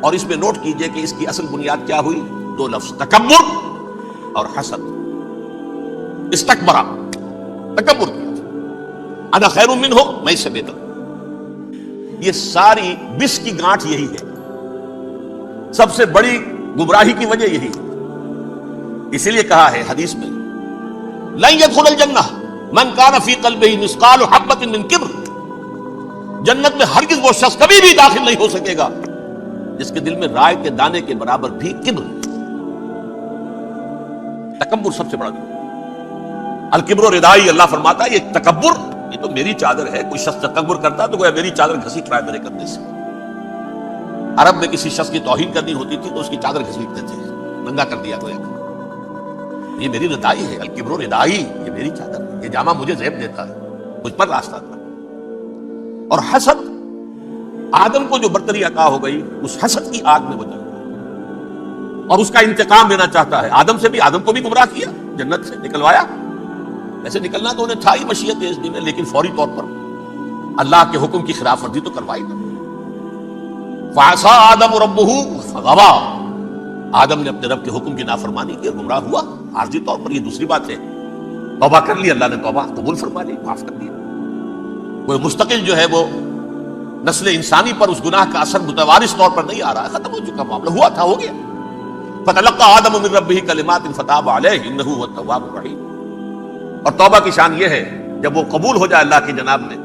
اور اس میں نوٹ کیجئے کہ اس کی اصل بنیاد کیا ہوئی؟ دو لفظ، تکبر اور حسد۔ استکبرا، تکبر کیا، انا خیر منہ، میں اس سے بہتر۔ یہ ساری بس کی گانٹھ یہی ہے، سب سے بڑی گمراہی کی وجہ یہی ہے۔ اسی لیے کہا ہے حدیث میں، لن يدخل الجنہ من کان فی قلبہ مثقال حبۃ من کبر، جنت میں ہرگز وہ شخص کبھی بھی داخل نہیں ہو سکے گا جس کے دل میں رائے کے دانے کے برابر بھی کبر۔ تکبر سب سے بڑا گناہ۔ الکبر ردائی، اللہ فرماتا ہے یہ تکبر، یہ تو میری چادر ہے۔ کوئی شخص تکبر کرتا تو گویا میری چادر گھسیٹ رہا ہے میرے کندھے سے۔ عرب میں کسی شخص کی توہین کرنی ہوتی تھی تو اس کی چادر گھسیٹتے تھے، ننگا کر دیا گویا۔ یہ میری ردائی ہے، الکبر ردائی، یہ میری چادر ہے، یہ جامہ مجھے زیب دیتا ہے، مجھ پر راستہ تھا۔ اور حسد، آدم کو جو برتری عطا ہو گئی اس حسد کی آگ میں بجھا اور اس کا انتقام لینا چاہتا ہے۔ آدم سے بھی، آدم کو بھی گمراہ کیا، جنت سے نکلوایا۔ ایسے نکلنا تو انہیں تھا ہی مشیت اذن میں، لیکن فوری طور پر اللہ کے حکم کی خلاف ورزی تو کروائی نہ۔ فعصى آدم ربہ فغوى، آدم نے اپنے رب کے حکم کی نافرمانی کی اور گمراہ ہوا عارضی طور پر۔ یہ دوسری بات ہے، توبہ کر لی، اللہ نے توبہ قبول فرما لی، معاف کر دیا۔ وہ مستقل جو ہے وہ نسل انسانی پر اس گناہ کا اثر متوارث طور پر نہیں آ رہا ہے، ختم ہو چکا معاملہ، ہوا تھا ہو گیا۔ فتلقى آدم من ربہ کلمات فتاب علیہ انہ هو التواب الرحیم۔ اور توبہ کی شان یہ ہے جب وہ قبول ہو جائے اللہ کی جناب میں،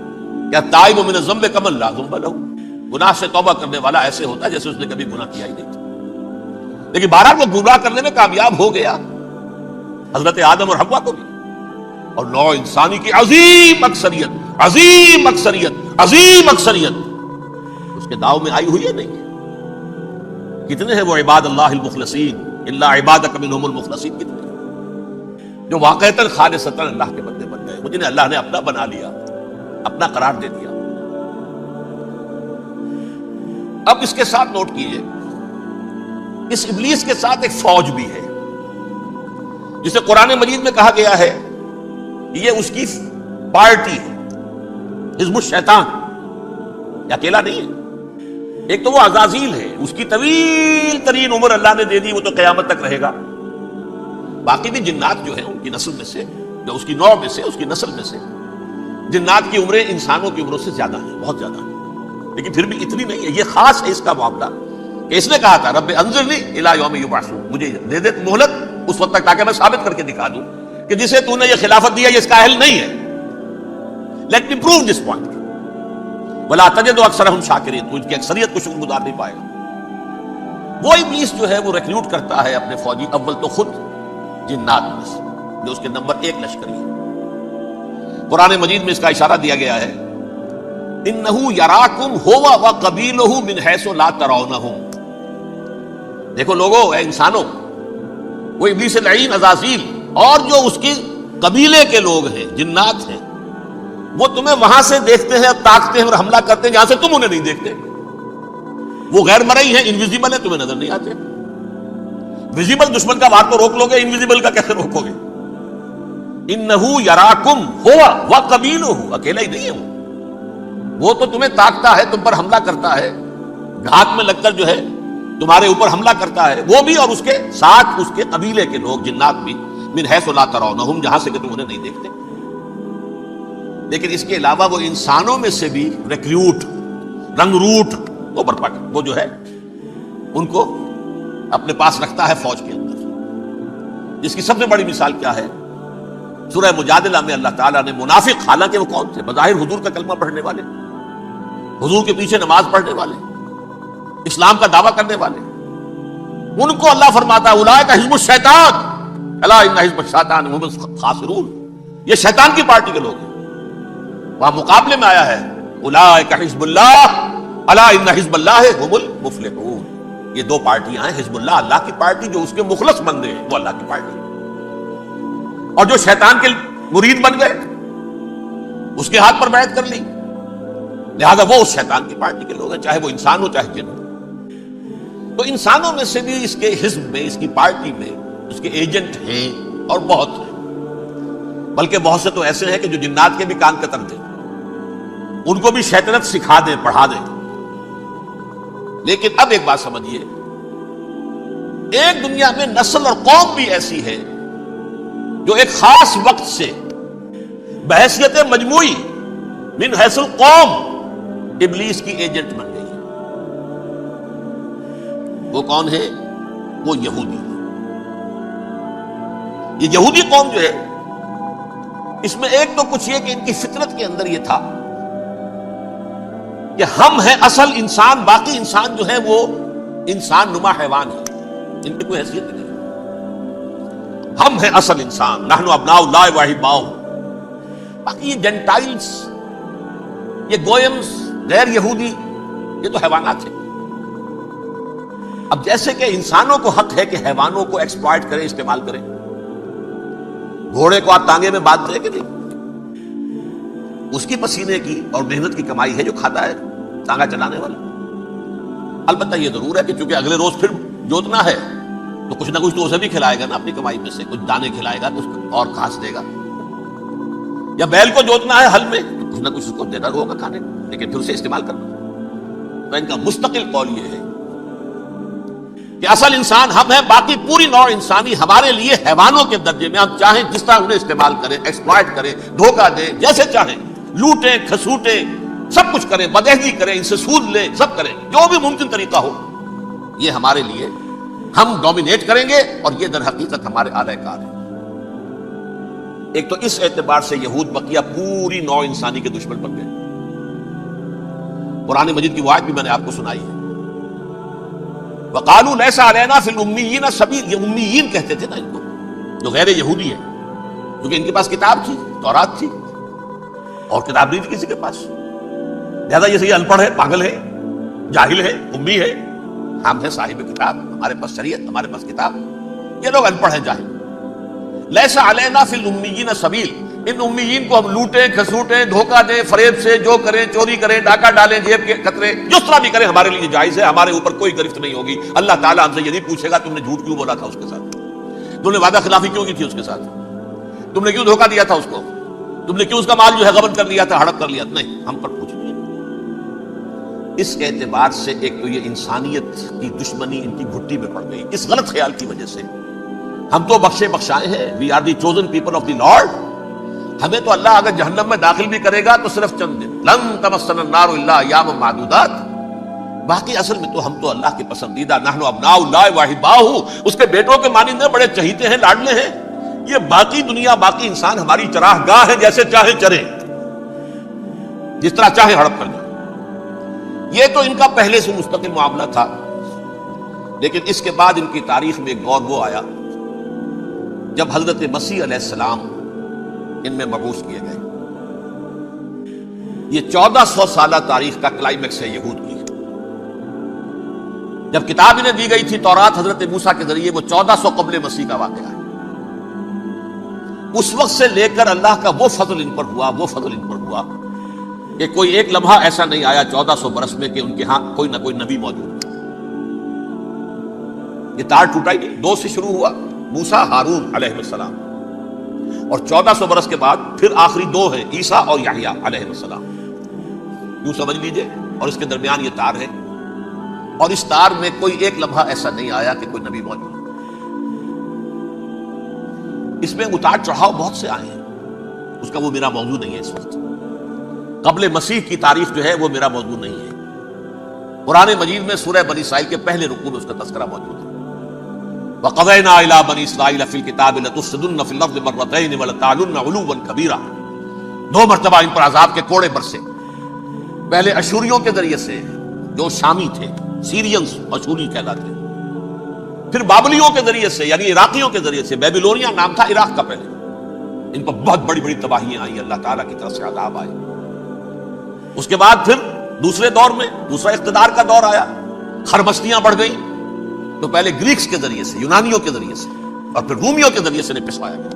کیا تائب من الذنب کمن لا ذنب له، گناہ سے توبہ کرنے والا ایسے ہوتا ہے جیسے اس نے کبھی گناہ کیا ہی نہیں تھا۔ لیکن بہرحال وہ گمراہ کرنے میں کامیاب ہو گیا، حضرت آدم اور حوا کو بھی، اور نوع انسانی کی عظیم اکثریت، عظیم اکثریت، عظیم اکثریت اس کے داؤ میں آئی ہوئی ہے نہیں۔ کتنے ہیں وہ عباد اللہ المخلصین، الا عبادک منہم المخلصین، کتنے جو واقعتاً خالصتاً اللہ کے بندے بن گئے، جنہیں اللہ نے اپنا بنا لیا، اپنا قرار دے دیا۔ اب اس کے ساتھ نوٹ کیجئے، اس ابلیس کے ساتھ ایک فوج بھی ہے جسے قرآن مجید میں کہا گیا ہے یہ اس کی پارٹی ہے، حزب الشیطان۔ یہ اکیلا نہیں ہے، ایک تو وہ عزازیل ہے، اس کی طویل ترین عمر اللہ نے دے دی، وہ تو قیامت تک رہے گا۔ باقی بھی جنات جو ہیں ان کی نسل میں سے، جو اس کی نوع میں سے، اس کی نسل میں سے، جنات کی عمریں انسانوں کی عمروں سے زیادہ ہیں، بہت زیادہ ہیں، لیکن پھر بھی اتنی نہیں ہے۔ یہ خاص ہے اس کا معاملہ کہ اس نے کہا تھا رب انظرنی الی یوم یبعثون، مجھے دے دے مہلت اس وقت تک تاکہ میں ثابت کر کے دکھا دوں کہ جسے تو نے یہ خلافت دیا یہ اس کا اہل نہیں ہے۔ Let me prove this point, ولا تجد اکثرهم شاکرین، تو ان کی اکثریت کو شکر گزار نہیں پائے گا۔ وہ ابلیس جو ہے وہ ریکروٹ کرتا ہے اپنے فوجی، اول تو خود جنات میں سے جو اس کے نمبر 1 لشکری ہے۔ قرآن مجید میں اس کا اشارہ دیا گیا ہے، انہ یراکم هو وقبیلہ من حیث لا ترونہم۔ دیکھو لوگو، اے انسانوں، وہ ابلیس لعین عزازیل اور جو اس کی قبیلے کے لوگ ہیں، جنات ہیں، وہ تمہیں وہاں سے دیکھتے ہیں، تاکتے ہیں اور حملہ کرتے ہیں جہاں سے تم انہیں نہیں دیکھتے۔ وہ غیر مرئی ہیں، انویزیبل ہیں، تمہیں نظر نہیں آتے۔ ویزیبل دشمن کا وار تو روک لو گے، انویزیبل کا کیسے روکو گے؟ انہ یراکم ہوا وقبیلہ، اکیلا ہی نہیں ہے وہ تو تمہیں تاکتا ہے، تم پر حملہ کرتا ہے، گھات میں لگ کر جو ہے تمہارے اوپر حملہ کرتا ہے، وہ بھی اور اس کے ساتھ اس کے قبیلے کے لوگ، جنات بھی، من حیث لا ترونہم، جہاں سے کہ تم انہیں نہیں دیکھتے۔ لیکن اس کے علاوہ وہ انسانوں میں سے بھی ریکریوٹ، رنگ روٹ، وہ جو ہے ان کو اپنے پاس رکھتا ہے فوج کے اندر۔ جس کی سب سے بڑی مثال کیا ہے؟ سورہ مجادلہ میں اللہ تعالیٰ نے منافق، حالانکہ وہ کون تھے؟ بظاہر حضور کا کلمہ پڑھنے والے، حضور کے پیچھے نماز پڑھنے والے، اسلام کا دعویٰ کرنے والے، ان کو اللہ فرماتا ہے اولئک حزب الشیطان الا ان حزب الشیطان هم الخاسرون، یہ شیطان کی پارٹی کے لوگ ہیں۔ وہاں مقابلے میں آیا ہے اولئک حزب اللہ الا ان حزب اللہ هم المفلحون۔ یہ دو پارٹیاں ہیں، حزب اللہ اللہ کی پارٹی جو اس کے مخلص بندے ہیں، وہ اللہ کی پارٹی، اور جو شیطان کے مرید بن گئے اس کے ہاتھ پر بیعت کر لی، لہذا وہ اس شیطان کی پارٹی کے لوگ ہیں، چاہے وہ انسان ہو چاہے جن ہو۔ تو انسانوں میں سے بھی اس کے حزب میں، اس کی پارٹی میں اس کے ایجنٹ ہیں، اور بہت ہیں، بلکہ بہت سے تو ایسے ہیں کہ جو جنات کے بھی کان کتر دیں، ان کو بھی شیطنت سکھا دیں، پڑھا دیں۔ لیکن اب ایک بات سمجھیے، ایک دنیا میں نسل اور قوم بھی ایسی ہے جو ایک خاص وقت سے بحیثیت مجموعی من حیث القوم ابلیس کی ایجنٹ بن گئی ہے۔ وہ کون ہے؟ وہ یہودی ہے۔ یہ یہودی قوم جو ہے، اس میں ایک تو کچھ یہ کہ ان کی فطرت کے اندر یہ تھا کہ ہم ہیں اصل انسان، باقی انسان جو ہے وہ انسان نما حیوان ہے، ان کی کوئی حیثیت نہیں۔ ہم ہیں اصل انسان، نحن ابناء اللہ و احباؤہ۔ باقی یہ جنٹائلز، یہ گوئمز، غیر یہودی، یہ تو حیوانات ہیں۔ اب جیسے کہ انسانوں کو حق ہے کہ حیوانوں کو ایکسپلائٹ کریں، استعمال کریں۔ گھوڑے کو آپ ٹانگے میں باندھتے ہیں کہ نہیں؟ اس کی پسینے کی اور محنت کی کمائی ہے جو کھاتا ہے ٹانگا چلانے والا۔ البتہ یہ ضرور ہے کہ چونکہ اگلے روز پھر جوتنا ہے تو کچھ نہ کچھ تو اسے بھی کھلائے گا نا، اپنی کمائی میں سے کچھ دانے کھلائے گا، کچھ اور گھاس دے گا۔ یا بیل کو جوتنا ہے ہل میں تو کچھ نہ کچھ اس کو دینا ہوگا کھانے، لیکن پھر اسے استعمال کرنا۔ تو ان کا مستقل قول یہ ہے کہ اصل انسان ہم ہیں، باقی پوری نوع انسانی ہمارے لیے حیوانوں کے درجے میں، ہم چاہیں جس طرح انہیں استعمال کریں، ایکسپلائٹ کریں، دھوکہ دیں، جیسے چاہیں لوٹیں کھسوٹیں، سب کچھ کریں، بدہضی کریں، ان سے سود لیں، سب کریں، جو بھی ممکن طریقہ ہو، یہ ہمارے لیے ہم ڈومینیٹ کریں گے، اور یہ در حقیقت ہمارے اعلی کار ہیں۔ ایک تو اس اعتبار سے یہود بقیہ پوری نوع انسانی کے دشمن بن گئے۔ قرآن مجید کی وہ آیت بھی میں نے آپ کو سنائی ہے، وَقَالُوا لَيْسَ عَلَيْنَا فِي الْأُمِّيِّينَ سَبِيلٌ۔ یہ امیین کہتے تھے نا ان کو، جو غیر یہودی ہے، کیونکہ ان کے پاس کتاب تھی، تورات تھی، اور کتاب نہیں تھی کسی کے پاس، لہذا یہ صحیح ان پڑھ ہے، پاگل ہے، جاہل ہے، امی ہے۔ ہم ہیں صاحب کتاب، ہمارے پاس شریعت، ہمارے پاس کتاب، یہ لوگ ان پڑھ ہیں، جاہل۔ لیس علینا فی الامیین سبیل، ان امیین کو ہم لوٹیں کھسوٹیں، دھوکہ دیں، فریب سے جو کریں، چوری کریں، ڈاکہ ڈالیں، جیب کے قطرے، جس طرح بھی کریں ہمارے لیے جائز ہے، ہمارے اوپر کوئی گرفت نہیں ہوگی۔ اللہ تعالیٰ ہم سے یہ نہیں پوچھے گا تم نے جھوٹ کیوں بولا تھا اس کے ساتھ، تم نے وعدہ خلافی کیوں کی تھی اس کے ساتھ، تم نے کیوں دھوکہ دیا تھا اس کو، تم نے کیوں اس کا مال جو ہے غبن کر لیا تھا، ہڑپ کر لیا تھا، نہیں، ہم پر پوچھیں گے۔ اس اعتبار سے ایک تو یہ انسانیت کی دشمنی ان کی گھٹی میں پڑ گئی، اس غلط خیال کی وجہ سے۔ ہم تو بخشے بخشائے ہیں، we are the chosen people of the lord, ہمیں تو اللہ اگر جہنم میں داخل بھی کرے گا تو صرف چند دن، لن تمسنا النار الا ایاما معدودات، باقی اصل میں تو ہم تو اللہ کے پسندیدہ، نحن ابناء اللہ و احباؤہ، اس کے بیٹوں کے مانند بڑے چہیتے ہیں، لاڈلے ہیں۔ یہ باقی دنیا، باقی انسان ہماری چراہ گاہ ہے، جیسے چاہے چرے، جس طرح چاہے ہڑپ کر جائے۔ یہ تو ان کا پہلے سے مستقل معاملہ تھا، لیکن اس کے بعد ان کی تاریخ میں ایک دور وہ آیا جب حضرت مسیح علیہ السلام ان میں مبعوث کیے گئے۔ یہ 1400 سالہ تاریخ کا کلائمیکس ہے یہود کی۔ جب کتاب انہیں دی گئی تھی تورات حضرت موسیٰ کے ذریعے، وہ 1400 قبل مسیح کا واقعہ ہے۔ اس وقت سے لے کر اللہ کا وہ فضل ان پر ہوا، وہ فضل ان پر ہوا کہ کوئی ایک لمحہ ایسا نہیں آیا 1400 برس میں کہ ان کے ہاں کوئی نہ کوئی نبی موجود۔ یہ تار ٹوٹا ہی نہیں، 2 سے شروع ہوا، موسیٰ ہارون علیہ السلام، اور 1400 برس کے بعد پھر آخری 2 ہیں، عیسیٰ اور یحییٰ علیہ السلام، یوں سمجھ لیجئے، اور اس کے درمیان یہ تار ہے، اور اس تار میں کوئی ایک لمحہ ایسا نہیں آیا کہ کوئی نبی موجود۔ اس میں اتار چڑھاؤ بہت سے آئے ہیں، اس کا وہ میرا موضوع نہیں ہے اس وقت۔ قبل مسیح کی تاریخ جو ہے وہ میرا موضوع نہیں ہے۔ قرآن مجید میں سورہ بنی اسرائیل کے پہلے رکوع میں اس کا تذکرہ موجود ہے۔ وَقَضَيْنَا إِلَىٰ بَنِي إِسْرَائِيلَ فِي الْكِتَابِ لَتُفْسِدُنَّ فِي الْأَرْضِ مَرَّتَيْنِ وَلَتَعْلُنَّ عُلُوًّا كَبِيرًا، 2 مرتبہ ان پر عذاب کے کوڑے برسے، پہلے اشوریوں کے ذریعے سے جو شامی تھے، سیرینز اشوری کہلاتے، پھر بابلیوں کے ذریعے سے یعنی عراقیوں کے ذریعے سے، بیبیلونیا نام تھا عراق کا پہلے، ان پر بہت بڑی بڑی تباہیاں آئیں، اللہ تعالیٰ کی طرف سے عذاب آئے۔ اس کے بعد پھر دوسرے دور میں دوسرا اقتدار کا دور آیا، خربستیاں بڑھ گئیں، تو پہلے گریکس کے ذریعے سے، یونانیوں کے ذریعے سے، اور پھر رومیوں کے ذریعے سے انہیں پسوایا گیا۔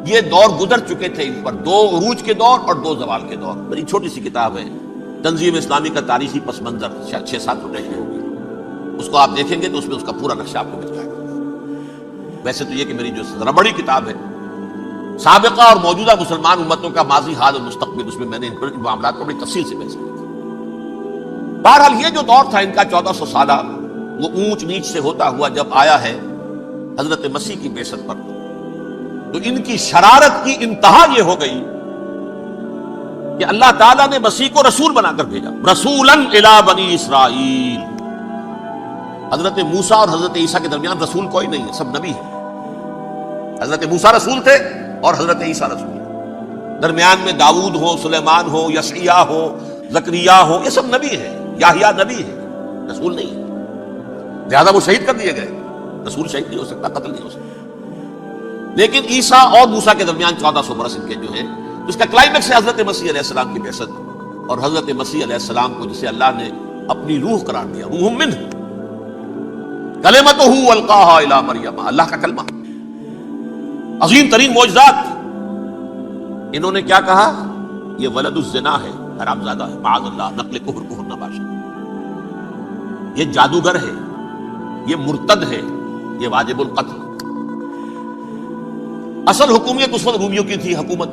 یہ دور گزر چکے تھے ان پر، 2 عروج کے دور اور 2 زوال کے دور۔ بڑی چھوٹی سی کتاب ہے، تنظیم اسلامی کا تاریخی پس منظر، 6-7 صفحے کی ہوگی، اس کو آپ دیکھیں گے تو اس میں اس کا پورا نقشہ آپ کو مل جائے گا۔ ویسے تو یہ کہ میری جو ذرا بڑی کتاب ہے، سابقہ اور موجودہ مسلمان امتوں کا ماضی، حال اور مستقبل، اس میں میں نے ان معاملات کو بڑی تفصیل سے بحث کی۔ بہرحال یہ جو دور تھا ان کا 1400 سالہ، وہ اونچ نیچ سے ہوتا ہوا جب آیا ہے حضرت مسیح کی بعثت پر، تو ان کی شرارت کی انتہا یہ ہو گئی کہ اللہ تعالیٰ نے مسیح کو رسول بنا کر بھیجا، رسولاً الی بنی اسرائیل۔ حضرت موسیٰ اور حضرت عیسیٰ کے درمیان رسول کوئی نہیں ہے، سب نبی ہیں۔ حضرت موسیٰ رسول تھے اور حضرت عیسیٰ رسول تھے، درمیان میں داؤد ہو، سلیمان ہو، یشعیاء ہو، زکریا ہو، یہ سب نبی ہیں، یحییٰ نبی ہے، رسول نہیں ہے۔ لہذا وہ شہید کر دیے گئے، رسول شہید نہیں ہو سکتا، قتل نہیں ہو سکتا۔ لیکن عیسیٰ اور موسیٰ کے درمیان 1400 برس ان کے جو ہیں، اس کا کلائمیکس ہے حضرت مسیح علیہ السلام کی بعثت، اور حضرت مسیح علیہ السلام کو جسے اللہ نے اپنی روح قرار دیا، روح منہ، کلمتہ القاہا الی مریم، اللہ کا کلمہ، عظیم ترین معجزات۔ انہوں نے کیا کہا؟ یہ ولد الزنا ہے، حرامزادہ ہے، معاذ اللہ، نقل کفر نباشا، یہ جادوگر ہے، یہ مرتد ہے، یہ واجب القتل۔ اصل حکومت اس وقت رومیوں کی تھی حکومت،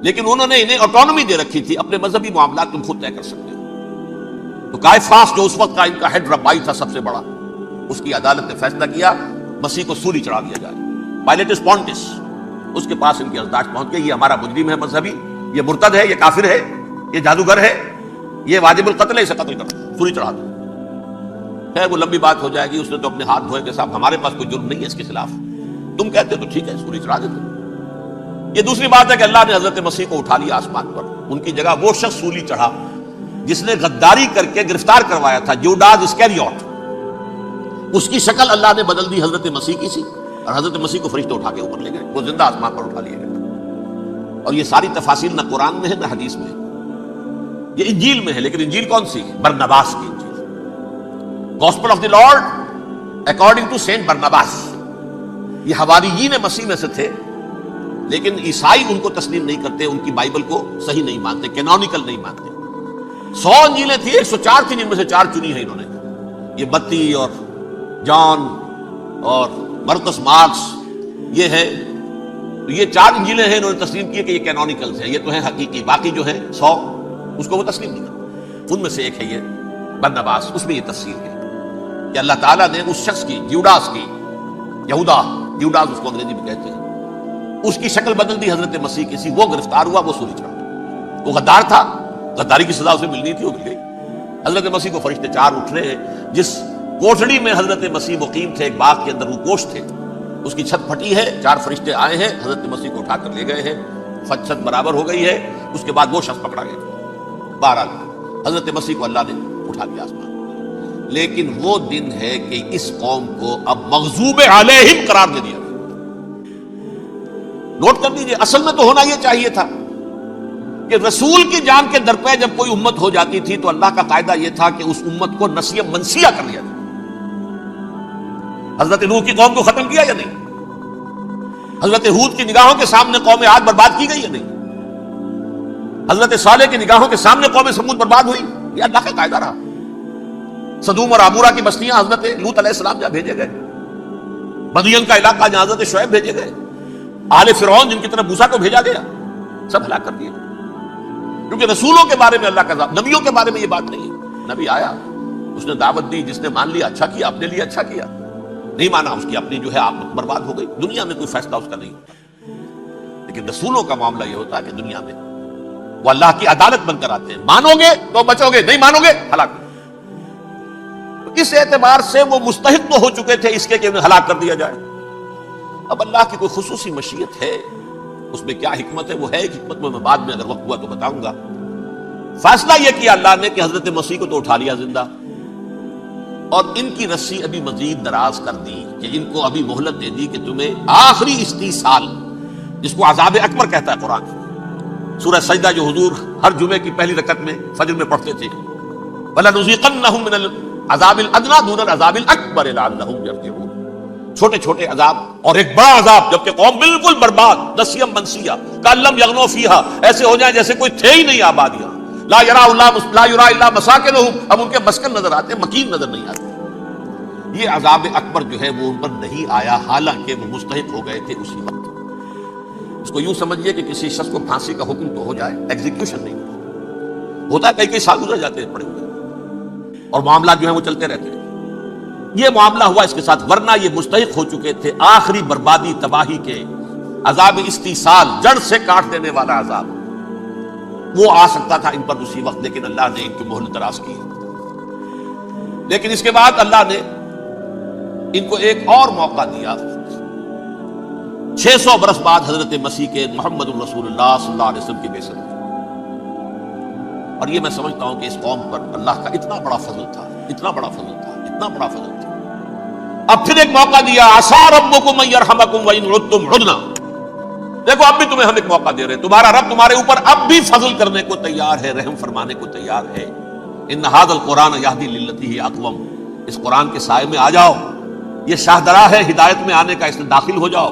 لیکن انہوں نے انہیں آٹونومی دے رکھی تھی، اپنے مذہبی معاملات تم خود طے کر سکتے ہو۔ تو کائفاس جو اس وقت کا ان کا ہیڈ ربائی تھا سب سے بڑا، اس کی عدالت نے فیصلہ کیا مسیح کو سولی چڑھا دیا جائے۔ پائلیٹس پونٹس اس کے پاس ان کی یادداشت پہنچ گئی، یہ ہمارا مجرم ہے مذہبی، یہ مرتد ہے، یہ کافر ہے، یہ جادوگر ہے، یہ واجب القتل ہے، اسے قتل کرو، سولی چڑھا دو۔ خیر وہ لمبی بات ہو جائے گی، اس نے تو اپنے ہاتھ دھوئے کہ صاحب ہمارے پاس کوئی جرم نہیں ہے اس کے خلاف، تم کہتے ہو تو ٹھیک ہے، سولی چڑھا دیتے۔ یہ دوسری بات ہے کہ اللہ نے حضرت مسیح کو اٹھا لیا آسمان پر، ان کی جگہ وہ شخص سولی چڑھا جس نے غداری کر کے گرفتار کروایا تھا، جوڈاس اسکیریوٹ، اس کی شکل اللہ نے بدل دی حضرت مسیح کی سی، اور حضرت مسیح کو فرشتے اٹھا کے اوپر لے گئے، وہ زندہ آسمان پر اٹھا لیے گئے۔ اور یہ ساری تفاصیل نہ قرآن میں ہے نہ حدیث میں ہے، یہ انجیل میں ہے، لیکن انجیل کون سی؟ برنباس کی انجیل، gospel of the lord according to saint Barnabas. یہ حواریین مسیح میں سے تھے، لیکن عیسائی ان کو تسلیم نہیں کرتے، ان کی بائبل کو صحیح نہیں مانتے، کینونیکل نہیں مانتے۔ 100 انجیلیں تھیں، 104 تھیں، جن میں سے 4 چنی ہیں انہوں نے، یہ متی اور جان اور مرقس مارکس، یہ ہے، یہ 4 انجیلیں ہیں، انہوں نے تسلیم کی کہ یہ کینونیکلز ہیں، یہ تو ہیں حقیقی، باقی جو ہے 100 اس کو وہ تسلیم نہیں کرتے۔ ان میں سے ایک ہے یہ برنباس، اس میں یہ تفصیل ہے کہ اللہ تعالیٰ نے اس شخص کی، جیوڈاس کی، یہودا جیوڈاس اس کو انگریزی میں کہتے ہیں، اس کی شکل بدل دی حضرت مسیح کی سی، وہ گرفتار ہوا، وہ سولی چڑھا، وہ غدار تھا، غداری کی سزا اسے ملنی تھی، وہ مل گئی۔ حضرت مسیح کو فرشتے 4 اٹھ رہے ہیں، جس کوٹڑی میں حضرت مسیح مقیم تھے، ایک باغ کے اندر وہ کوٹھ تھے، اس کی چھت پھٹی ہے، 4 فرشتے آئے ہیں، حضرت مسیح کو اٹھا کر لے گئے ہیں، چھت برابر ہو گئی ہے، اس کے بعد وہ شخص پکڑا گیا۔ بہرحال حضرت مسیح کو اللہ نے اٹھا دیا آسمان۔ لیکن وہ دن ہے کہ اس قوم کو اب مغضوب علیہم قرار دے دیا۔ نوٹ کر دیجئے، اصل میں تو ہونا یہ چاہیے تھا کہ رسول کی جان کے درپے جب کوئی امت ہو جاتی تھی تو اللہ کا قاعدہ یہ تھا کہ اس امت کو نسیہ منسیہ کر لیا جائے۔ حضرت نوح کی قوم کو ختم کیا یا نہیں؟ حضرت ہود کی نگاہوں کے سامنے قوم عاد برباد کی گئی یا نہیں؟ حضرت صالح کی نگاہوں کے سامنے قوم سمود برباد ہوئی، یہ اللہ کا قاعدہ رہا۔ سدوم اور عمورہ کی بستیاں حضرت لوط علیہ السلام جہاں بھیجے گئے، مدین کا علاقہ جہاں حضرت شعیب بھیجے گئے، آل فرعون جن کی طرف موسیٰ کو بھیجا گیا، سب ہلاک کر دیے۔ کیونکہ رسولوں کے بارے میں اللہ کا ذات، نبیوں کے بارے میں یہ بات نہیں ہے۔ نبی آیا، اس نے دعوت دی، جس نے مان لیا اچھا کیا، اپنے لیے اچھا کیا، نہیں مانا اس کی اپنی جو ہے آپ برباد ہو گئی، دنیا میں کوئی فیصلہ اس کا نہیں ہوتا۔ لیکن رسولوں کا معاملہ یہ ہوتا ہے کہ دنیا میں وہ اللہ کی عدالت بن کر آتے ہیں، مانو گے تو بچو گے، نہیں مانو گے ہلاک۔ اس اعتبار سے وہ مستحق تو ہو چکے تھے اس کے کہ انہیں ہلاک کر دیا جائے۔ اب اللہ کی کوئی خصوصی مشیت ہے، اس میں کیا حکمت ہے، وہ ہے ایک حکمت، میں بعد میں اگر وقت ہوا تو بتاؤں گا۔ فیصلہ یہ کیا اللہ نے کہ حضرت مسیح کو تو اٹھا لیا زندہ، اور ان کی رسی ابھی مزید دراز کر دی، کہ ان کو ابھی مہلت دے دی کہ تمہیں آخری اس 30 سال، جس کو عذاب اکبر کہتا ہے قرآن، سورہ سجدہ جو حضور ہر جمعے کی پہلی رکعت میں فجر میں پڑھتے تھے، وَلَنُذِيقَنَّهُم مِّنَ الْعَذَابِ الْأَدْنَىٰ دُونَ الْعَذَابِ الْأَكْبَرِ لَعَلَّهُمْ يَرْجِعُونَ۔ چھوٹے چھوٹے عذاب اور ایک بڑا عذاب، جبکہ قوم بالکل برباد، نسیم منسیہ، کأن لم یغنوا فیہا، ایسے ہو جائیں جیسے کوئی تھے ہی نہیں آبادیاں، لا یرا الا مساکنہم، اب ان کے مسکن نظر آتے، مکین نظر نہیں آتے۔ یہ عذاب اکبر جو ہے وہ ان پر نہیں آیا، حالانکہ وہ مستحق ہو گئے تھے اسی وقت۔ اس کو یوں سمجھیے کہ کسی شخص کو پھانسی کا حکم تو ہو جائے، ایگزیکیوشن نہیں، ہوتا ہے کئی کئی سال گزر جاتے ہیں پڑے ہوئے، اور معاملات جو ہیں وہ چلتے رہتے ہیں۔ یہ معاملہ ہوا اس کے ساتھ، ورنہ یہ مستحق ہو چکے تھے آخری بربادی تباہی کے، عذاب استیصال، جڑ سے کاٹ دینے والا عذاب وہ آ سکتا تھا ان پر اسی وقت، لیکن اللہ نے ان کی مہلت دراز کی۔ لیکن اس کے بعد اللہ نے ان کو ایک اور موقع دیا، 600 برس بعد حضرت مسیح کے محمد الرسول اللہ صلی اللہ علیہ وسلم کی بعثت میں۔ اور یہ میں سمجھتا ہوں کہ اس قوم پر اللہ کا اتنا بڑا فضل تھا، اتنا بڑا فضل تھا، اتنا بڑا فضل تھا۔ اب پھر ایک موقع دیا، عسیٰ ربکم ان یرحمکم وان عدتم عدنا۔ دیکھو اب بھی تمہیں ہم ایک موقع دے رہے ہیں، تمہارا رب تمہارے اوپر اب بھی فضل کرنے کو تیار ہے، رحم فرمانے کو تیار ہے۔ ان ھذا القرآن یہدی للتی ہی اقوم، اس قرآن کے سائے میں آ جاؤ، یہ شاہدرا ہے ہدایت میں آنے کا، اس میں داخل ہو جاؤ،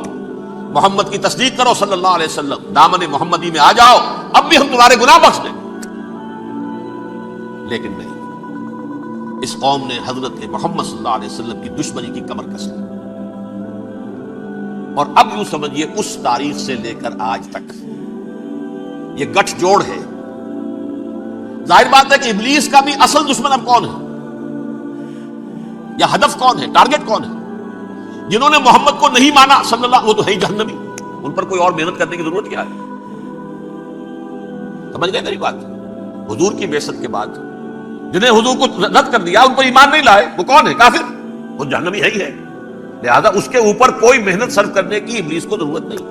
محمد کی تصدیق کرو صلی اللہ علیہ وسلم، دامن محمدی میں آ جاؤ، اب بھی ہم تمہارے گناہ بخش دیں۔ لیکن نہیں، اس قوم نے حضرت محمد صلی اللہ علیہ وسلم کی دشمنی کی کمر کس لی، اور اب یوں سمجھیے اس تاریخ سے لے کر آج تک یہ گٹھ جوڑ ہے۔ ظاہر بات ہے کہ ابلیس کا بھی اصل دشمن اب کون ہے، یا ہدف کون ہے، ٹارگٹ کون ہے؟ جنہوں نے محمد کو نہیں مانا صلی اللہ، وہ تو ہے ہی جہنمی، ان پر کوئی اور محنت کرنے کی ضرورت کیا ہے؟ سمجھ گئے میری بات؟ حضور کی بعثت کے بعد جنہیں حضور کو رد کر دیا، ان پر ایمان نہیں لائے، وہ کون ہے؟ کافر، وہ جہنمی ہے ہی ہے۔ لہذا اس کے اوپر کوئی محنت صرف کرنے کی ابلیس کو ضرورت نہیں۔